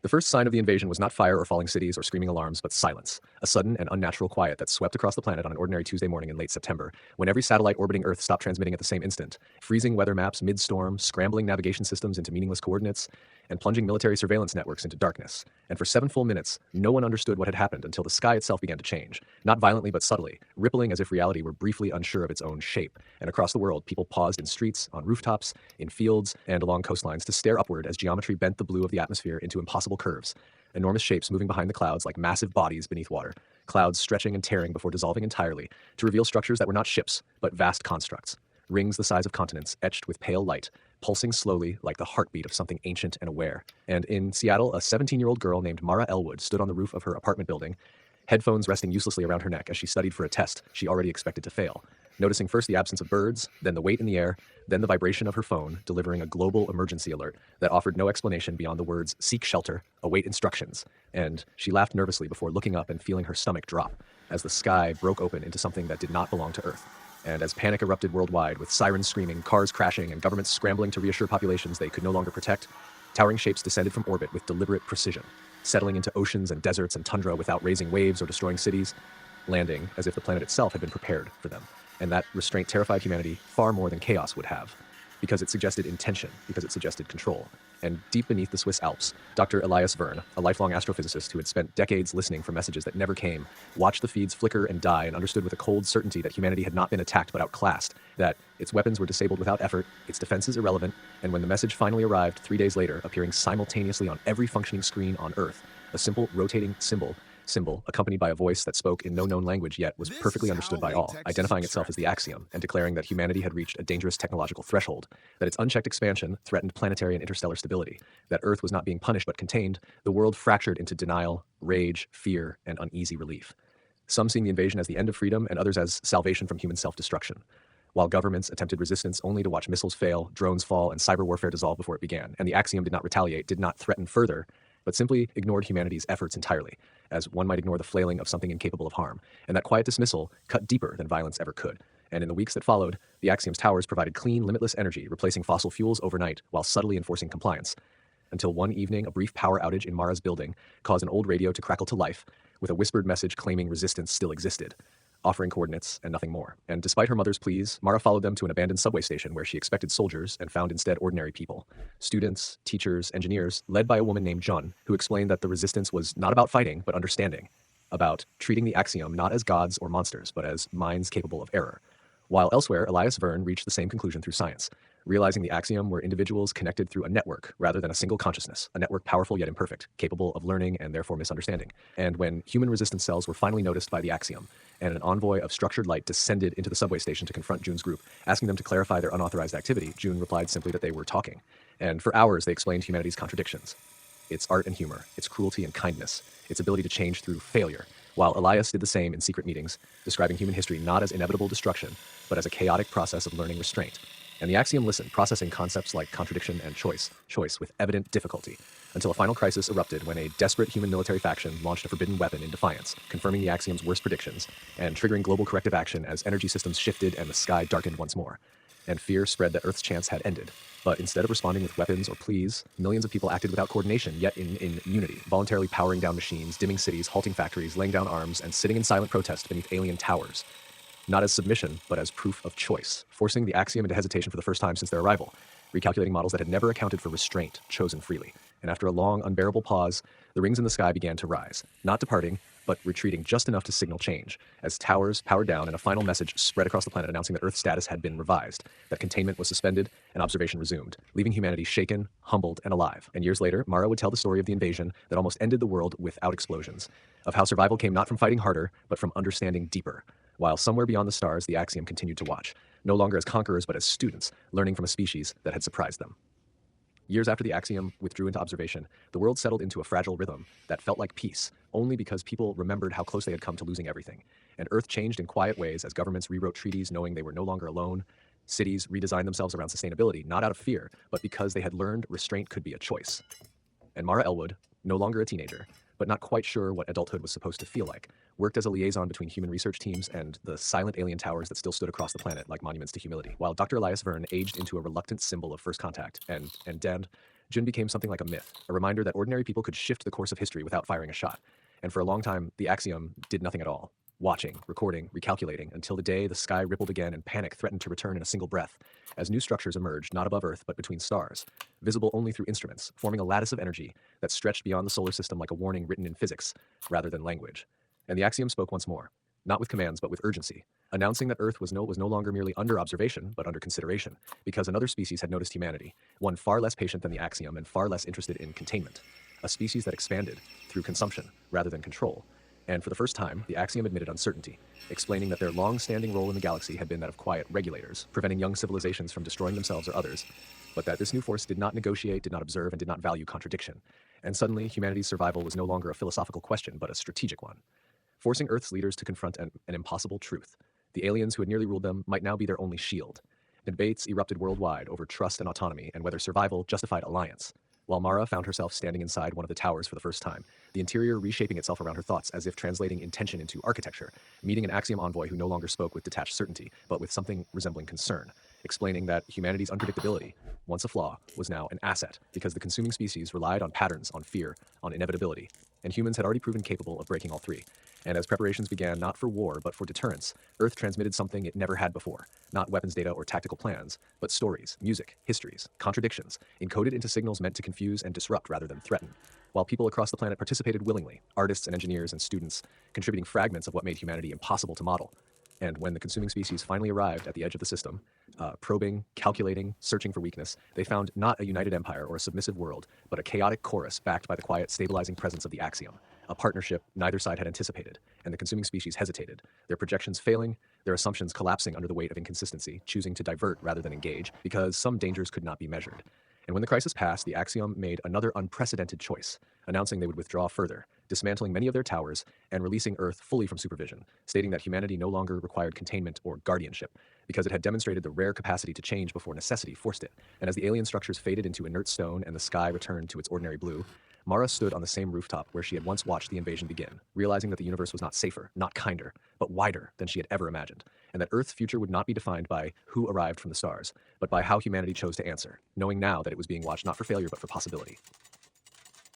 The first sign of the invasion was not fire or falling cities or screaming alarms, but silence, a sudden and unnatural quiet that swept across the planet on an ordinary Tuesday morning in late September, when every satellite orbiting Earth stopped transmitting at the same instant, freezing weather maps mid-storm, scrambling navigation systems into meaningless coordinates, and plunging military surveillance networks into darkness. And for 7 full minutes, no one understood what had happened until the sky itself began to change, not violently but subtly, rippling as if reality were briefly unsure of its own shape. And across the world, people paused in streets, on rooftops, in fields, and along coastlines to stare upward as geometry bent the blue of the atmosphere into impossible curves. Enormous shapes moving behind the clouds like massive bodies beneath water, clouds stretching and tearing before dissolving entirely, to reveal structures that were not ships, but vast constructs. Rings the size of continents, etched with pale light, pulsing slowly like the heartbeat of something ancient and aware. And in Seattle, a 17-year-old girl named Mara Elwood stood on the roof of her apartment building, headphones resting uselessly around her neck as she studied for a test she already expected to fail. Noticing first the absence of birds, then the weight in the air, then the vibration of her phone, delivering a global emergency alert that offered no explanation beyond the words, "Seek shelter, await instructions." And she laughed nervously before looking up and feeling her stomach drop as the sky broke open into something that did not belong to Earth. And as panic erupted worldwide, with sirens screaming, cars crashing, and governments scrambling to reassure populations they could no longer protect, towering shapes descended from orbit with deliberate precision, settling into oceans and deserts and tundra without raising waves or destroying cities, landing as if the planet itself had been prepared for them. And that restraint terrified humanity far more than chaos would have, because it suggested intention, because it suggested control. And deep beneath the Swiss Alps, Dr. Elias Verne, a lifelong astrophysicist who had spent decades listening for messages that never came, watched the feeds flicker and die and understood with a cold certainty that humanity had not been attacked but outclassed, that its weapons were disabled without effort, its defenses irrelevant, and when the message finally arrived 3 days later, appearing simultaneously on every functioning screen on Earth, a simple rotating symbol accompanied by a voice that spoke in no known language yet was perfectly understood by all, identifying itself as the axiom and declaring that humanity had reached a dangerous technological threshold, that its unchecked expansion threatened planetary and interstellar stability, that Earth was not being punished but contained, the world fractured into denial, rage, fear, and uneasy relief. Some seeing the invasion as the end of freedom and others as salvation from human self-destruction, while governments attempted resistance only to watch missiles fail, drones fall, and cyber warfare dissolve before it began. And the axiom did not retaliate, did not threaten further, but simply ignored humanity's efforts entirely, as one might ignore the flailing of something incapable of harm. And that quiet dismissal cut deeper than violence ever could. And in the weeks that followed, the axiom's towers provided clean, limitless energy, replacing fossil fuels overnight while subtly enforcing compliance. Until one evening, a brief power outage in Mara's building caused an old radio to crackle to life, with a whispered message claiming resistance still existed, offering coordinates and nothing more. And despite her mother's pleas, Mara followed them to an abandoned subway station where she expected soldiers and found instead ordinary people. Students, teachers, engineers, led by a woman named Jun, who explained that the resistance was not about fighting, but understanding, about treating the axiom not as gods or monsters, but as minds capable of error. While elsewhere, Elias Verne reached the same conclusion through science, realizing the axiom were individuals connected through a network rather than a single consciousness, a network powerful yet imperfect, capable of learning and therefore misunderstanding. And when human resistance cells were finally noticed by the axiom, and an envoy of structured light descended into the subway station to confront Jun's group, asking them to clarify their unauthorized activity, Jun replied simply that they were talking. And for hours, they explained humanity's contradictions, its art and humor, its cruelty and kindness, its ability to change through failure, while Elias did the same in secret meetings, describing human history not as inevitable destruction, but as a chaotic process of learning restraint. And the axiom listened, processing concepts like contradiction and choice with evident difficulty, until a final crisis erupted when a desperate human military faction launched a forbidden weapon in defiance, confirming the axiom's worst predictions, and triggering global corrective action as energy systems shifted and the sky darkened once more. And fear spread that Earth's chance had ended. But instead of responding with weapons or pleas, millions of people acted without coordination, yet in unity, voluntarily powering down machines, dimming cities, halting factories, laying down arms, and sitting in silent protest beneath alien towers. Not as submission, but as proof of choice, forcing the axiom into hesitation for the first time since their arrival, recalculating models that had never accounted for restraint chosen freely. And after a long, unbearable pause, the rings in the sky began to rise, not departing, but retreating just enough to signal change, as towers powered down and a final message spread across the planet announcing that Earth's status had been revised, that containment was suspended, and observation resumed, leaving humanity shaken, humbled, and alive. And years later, Mara would tell the story of the invasion that almost ended the world without explosions, of how survival came not from fighting harder, but from understanding deeper, while somewhere beyond the stars, the axiom continued to watch, no longer as conquerors but as students, learning from a species that had surprised them. Years after the axiom withdrew into observation, the world settled into a fragile rhythm that felt like peace, only because people remembered how close they had come to losing everything. And Earth changed in quiet ways as governments rewrote treaties knowing they were no longer alone. Cities redesigned themselves around sustainability, not out of fear, but because they had learned restraint could be a choice. And Mara Elwood, no longer a teenager, but not quite sure what adulthood was supposed to feel like, worked as a liaison between human research teams and the silent alien towers that still stood across the planet like monuments to humility, while Dr. Elias Verne aged into a reluctant symbol of first contact, and Jun became something like a myth, a reminder that ordinary people could shift the course of history without firing a shot. And for a long time, the Axiom did nothing at all. Watching, recording, recalculating, until the day the sky rippled again and panic threatened to return in a single breath, as new structures emerged not above Earth but between stars, visible only through instruments, forming a lattice of energy that stretched beyond the solar system like a warning written in physics, rather than language. And the Axiom spoke once more, not with commands but with urgency, announcing that Earth was no longer merely under observation but under consideration, because another species had noticed humanity, one far less patient than the Axiom and far less interested in containment, a species that expanded through consumption rather than control. And for the first time, the Axiom admitted uncertainty, explaining that their long-standing role in the galaxy had been that of quiet regulators, preventing young civilizations from destroying themselves or others, but that this new force did not negotiate, did not observe, and did not value contradiction. And suddenly, humanity's survival was no longer a philosophical question, but a strategic one, forcing Earth's leaders to confront an impossible truth. The aliens who had nearly ruled them might now be their only shield. Debates erupted worldwide over trust and autonomy and whether survival justified alliance. While Mara found herself standing inside one of the towers for the first time, the interior reshaping itself around her thoughts as if translating intention into architecture, meeting an Axiom envoy who no longer spoke with detached certainty, but with something resembling concern, explaining that humanity's unpredictability, once a flaw, was now an asset, because the consuming species relied on patterns, on fear, on inevitability, and humans had already proven capable of breaking all three. And as preparations began not for war but for deterrence, Earth transmitted something it never had before, not weapons data or tactical plans, but stories, music, histories, contradictions, encoded into signals meant to confuse and disrupt rather than threaten. While people across the planet participated willingly, artists and engineers and students, contributing fragments of what made humanity impossible to model. And when the consuming species finally arrived at the edge of the system, probing, calculating, searching for weakness, they found not a united empire or a submissive world, but a chaotic chorus backed by the quiet, stabilizing presence of the Axiom, a partnership neither side had anticipated, and the consuming species hesitated, their projections failing, their assumptions collapsing under the weight of inconsistency, choosing to divert rather than engage, because some dangers could not be measured. And when the crisis passed, the Axiom made another unprecedented choice, announcing they would withdraw further, dismantling many of their towers and releasing Earth fully from supervision, stating that humanity no longer required containment or guardianship, because it had demonstrated the rare capacity to change before necessity forced it. And as the alien structures faded into inert stone and the sky returned to its ordinary blue, Mara stood on the same rooftop where she had once watched the invasion begin, realizing that the universe was not safer, not kinder, but wider than she had ever imagined, and that Earth's future would not be defined by who arrived from the stars, but by how humanity chose to answer, knowing now that it was being watched not for failure but for possibility.